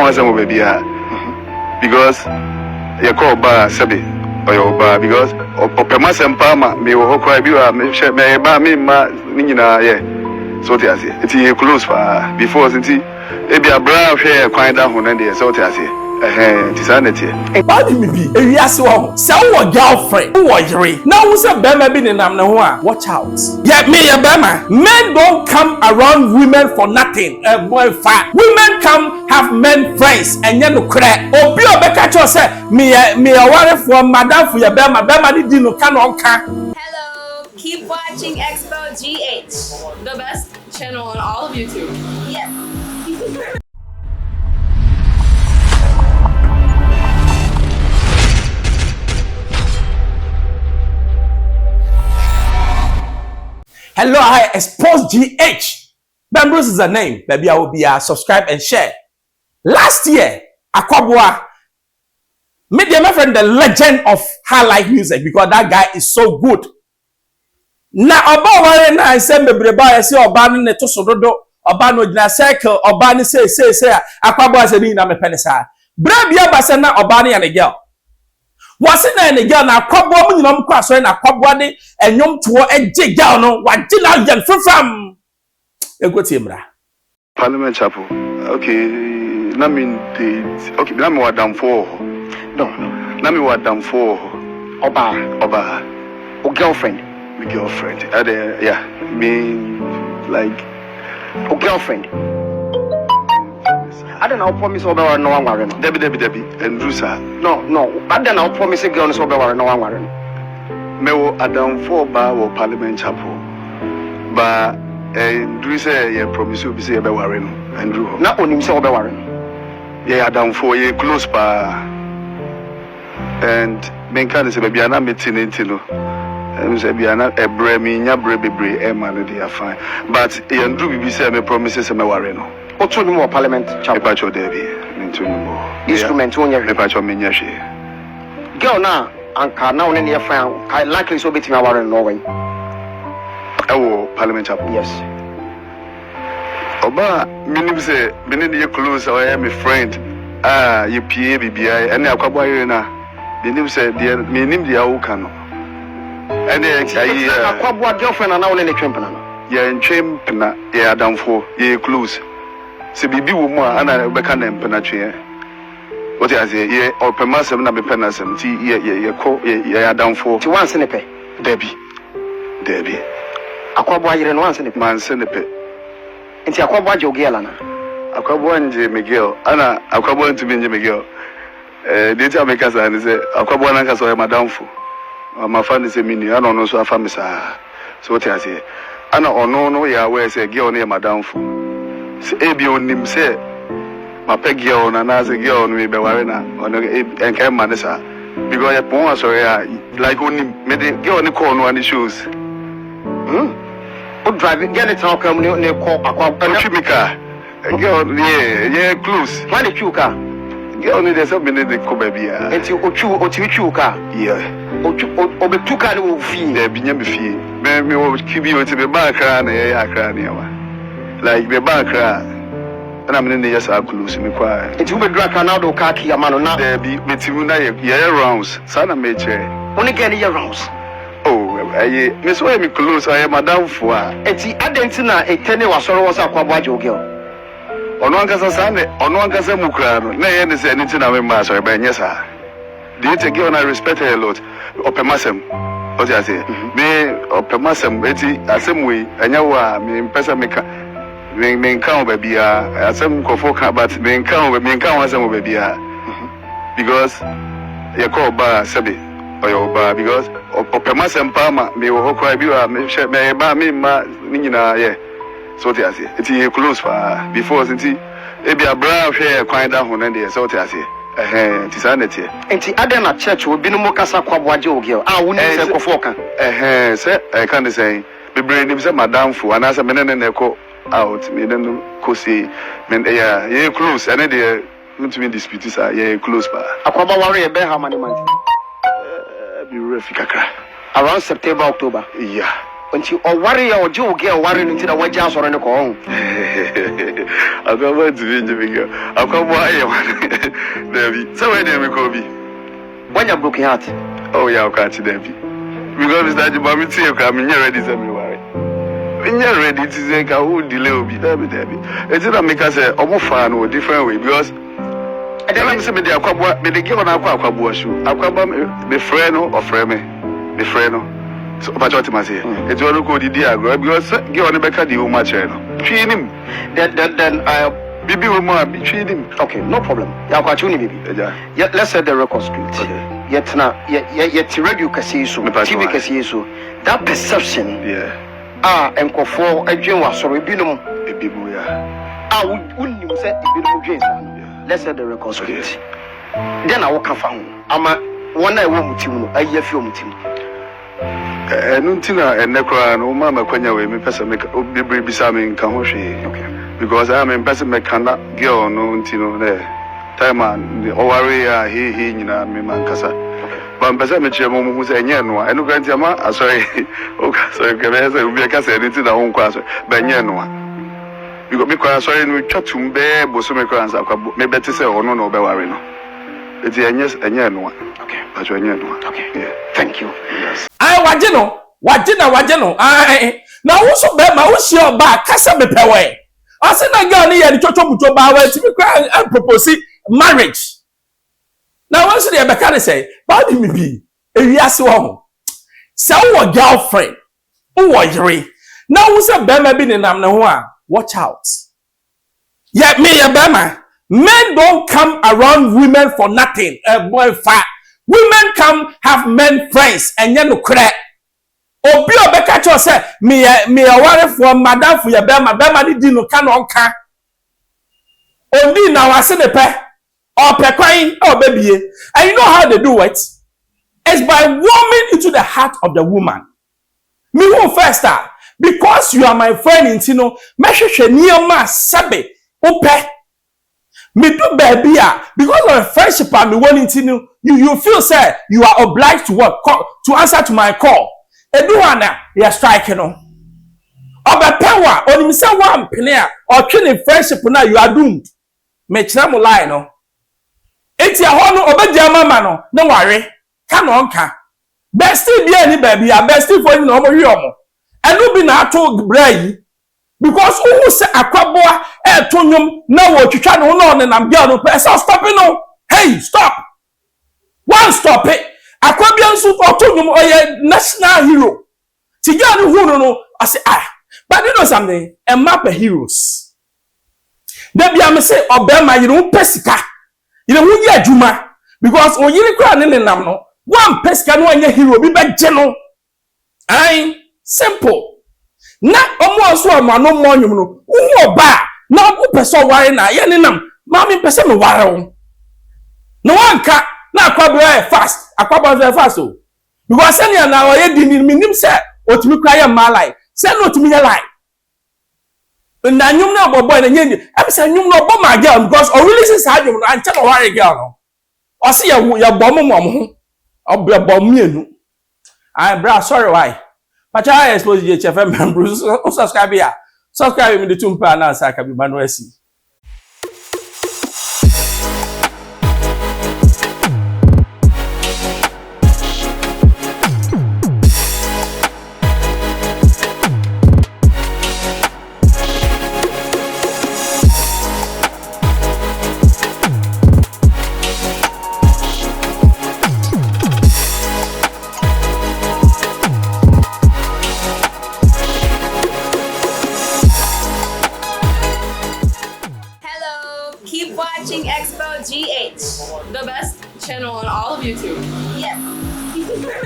was some baby because you call bar sabi or your bar because Opemas and Palma me will cry me ba me ma nina yeah so te ase it's close for before since e be a brown hair kind down on there so te ase tisanity body me be ewiase wo say wo girlfriend wo yere now who say bema bi nenam ne ho a watch out yeah me ya bema men don't come around women for nothing boy fat women come have men friends and you no cry obi obeka cho say me ya ware for madam for ya bema ni di no ka no nka. Hello, keep watching Xposed GH, the best channel on all of YouTube. Yes. Hello, hi, Xposed GH. Bambros is the name. Baby, I will be subscribe and share. Last year, Akwaboah made my friend the legend of high life music because that guy is so good. Now, about one I said, "Bebreba, I say Obani ne to sododo, Obano na circle, Obani say, Akwaboah say na me penisa. Brabia basena Obani and a girl. Wasn't any girl na Akwaboah mu nyinam kwa so na Akwaboah de enyom to eje girl no wagila yan from egotiemra Parliament Chapel okay na mean okay na me wadam for no na me wadam for oba o girlfriend my girlfriend yeah me like o girlfriend I don't know promise oba no one worry no debi Andrew sir no I don't know promise girl no oba worry no one worry me wo adam for ba wo Parliament Chapel ba Andrew say you promise you be say be worry no Andrew na onim say oba worry yeah adam for you close pa and men kan say be na meeting no and say be na ebre mi nya bre bebre e ma no dey fine but Andrew be say me promise say me worry no o to no Parliament Chapel ba cho there be into no instrument won me ba cho me nya hwe girl na anka na one ne fan likely so betima worry no way ewo Parliament Chapel yes oba minim say me ne close or my friend you PA BBI and Akwaboah here na minim say there minim dia wo kan no and Akwaboah girlfriend na one ne twempena no ye ntwempena ye adamfo ye close se bibi wo mu a ana be kan empena twe what you say ye opemasem na be penasem ti ye ko ye adamfo ti wan se ne pe debi Akwaboah yire no wan se ne pe man se ne pe nti Akwaboah je ogela na Akwaboah nje Miguel ana Akwaboah ntumi nje Miguel deti ameka sa ni se Akwaboah na ka so ye madamfo amafa ni se mini ana ono so afa misa so what you say ana ono no ya we se girl na ye madamfo se ebi onim se ma pe girl na se girl no be ware na ono enkai man sa because ye pon so ya like onim me de girl ni call no any shows o driving get it how come ne call Akwaboah chimika girl yeah close why the chuka girl ni dey so me dey ko ba bia enti o chuka yeah o be tuka ne wo fi dey binya me fi me wo kibi o ti be ba kra na ye akra ne wa like be ba kra ana me ne yes close me kwa enti wo be dra ka na do ka ki amano na dey bi metimu na ye rounds sana me che only get ye rounds oh aye me so me close aye madam fo a enti adenti na etene wasoro wo sa Akwaboah je ogel ono ankasa sane ono ankasa mukra no na ye ne se ni tina me ma so be nyesa dey take you on I respect her a lot opemasem what you say me opemasem eti asem we anya wa me mpesa meka me nkan oba bia asem kofo ka but me nkan asem oba bia because ye call ba sabi oyo ba because opemasem pa ma me wo cry bi wa me hwe me ba me ma ni nyina ye so what you say eti close fa before sinti e bia bra hwe kwan da ho na dey so what you say tisanity enti ade na church obi no mokasa Akwaboah je ogel woni se kofo kan se I can say bebre nim se madam fo ana se menene na ko out me no ko see men ye close and dey ntumi dispute sa ye close pa Akwaboah ware ye be how many months be refika kra around September October yeah Until or worry or Joe get worrying into the white house or in the call. I'll go back to Benjamin. I'll come by you. Debbie, so where did we go? When you're broken heart. Oh, yeah, I'll catch Debbie. Because Mr. Jibami, see you coming, you're ready everywhere. When you're ready to say, I will delay, Debbie. It's not make us a almost fun or different way because. I don't say me the Akwaboah, me the give on Akwaboah show. Akwaboah, me friend or friend me friend. So, but what am I saying? It's all go the diagram because give on the back of the woman channel. Train him. Then I. Bibi woman, train him. Okay, no problem. Yeah, I'll baby. Yeah, let's set the record straight. Okay. Yet now, yet radio can see so, TV can see so. That perception. Yeah. And for a dream was sorry, binum. A bibu, yeah. I wouldn't say binum dreams. Let's set the record straight. Then I walk around. I'm a one I won't team, a year film team. Nuntina and Necra, no mamma, when you me person make be beside Kamoshi. Okay. Because I'm in person mechanic girl, no Tino there. Time and the Owaria, he, you know, me man Casa. But I'm person with your mom who's a Yanwa, and look at your ma, sorry, okay, so can I say, we are casting into the home class, but Yanwa. You got me quite sorry, we chat to bear, Bosumekans, maybe to say, or no, Bewarino. It's a yes, and Yanwa. Okay. That's what Yanwa. Okay. Yeah. Thank you. Yes. I wajeno. I now also be my who your back, Casa be pewe. I said, I got near the Ch0pping bar to be crying and propose marriage. Now, once the Becca say, Body me be a yes one. So, a girlfriend, who was you? Now, who's a Bema been in Amnawa? Watch out. Yet, me, a Bema. Men don't come around women for nothing. Boy, fat. Women come have men friends and you no crack. Obi obeka cho say me aware for madam for your bema di no ka no nka. Ondi na wase ne pe. Or pe kwan or baby. And you know how they do it? It's by warming into the heart of the woman. Me who first start because you are my friend in Tino, me hwehwe nioma sabe ope. Me do baby because of a friendship and me want in Tino, you feel say you are obliged to work to answer to my call. Eduana, you are striking on. Oba power, only say one penny or training friendship now you are doomed. Me chamo lie no. It's your honor oba dia mama no. No worry. Can on ka. Bestie be any baby, a bestie for you no mo yomo. And no be na to bray because who say Akwaboah to nyum na wo twitwa no no nam girl no person stop it no. Hey, stop. One stop it. Akwabian so otonum oye national hero. Tiga no hu no I say but you know something a map of heroes. There be am say obema you know pesika. You know who ye adwuma because on yiri kra ne nam no one pesika no anya hero bi be je no. Ai simple. Na omo so ma no mo nwum no hu oba na obo peso ware na ye ne nam ma me pese me ware wo. No anka na Akwaboah fast. Akwaboah fast o. Because senior na oye di minim say otumi kwa ye ma like. Say no otumi ye like. Na nyum na boboy na nyendi. Am say nyum na obo ma girl because o really say sa nyum na anche no ware girl no. O say ya bom mom ho. O be bom mienu. I bra sorry why. Pacha Xposed Ch0pping members subscribe here. Subscribe me the tumpa na sa ka bi manuel si. Keep watching Xposed, the best channel on all of YouTube. Yes.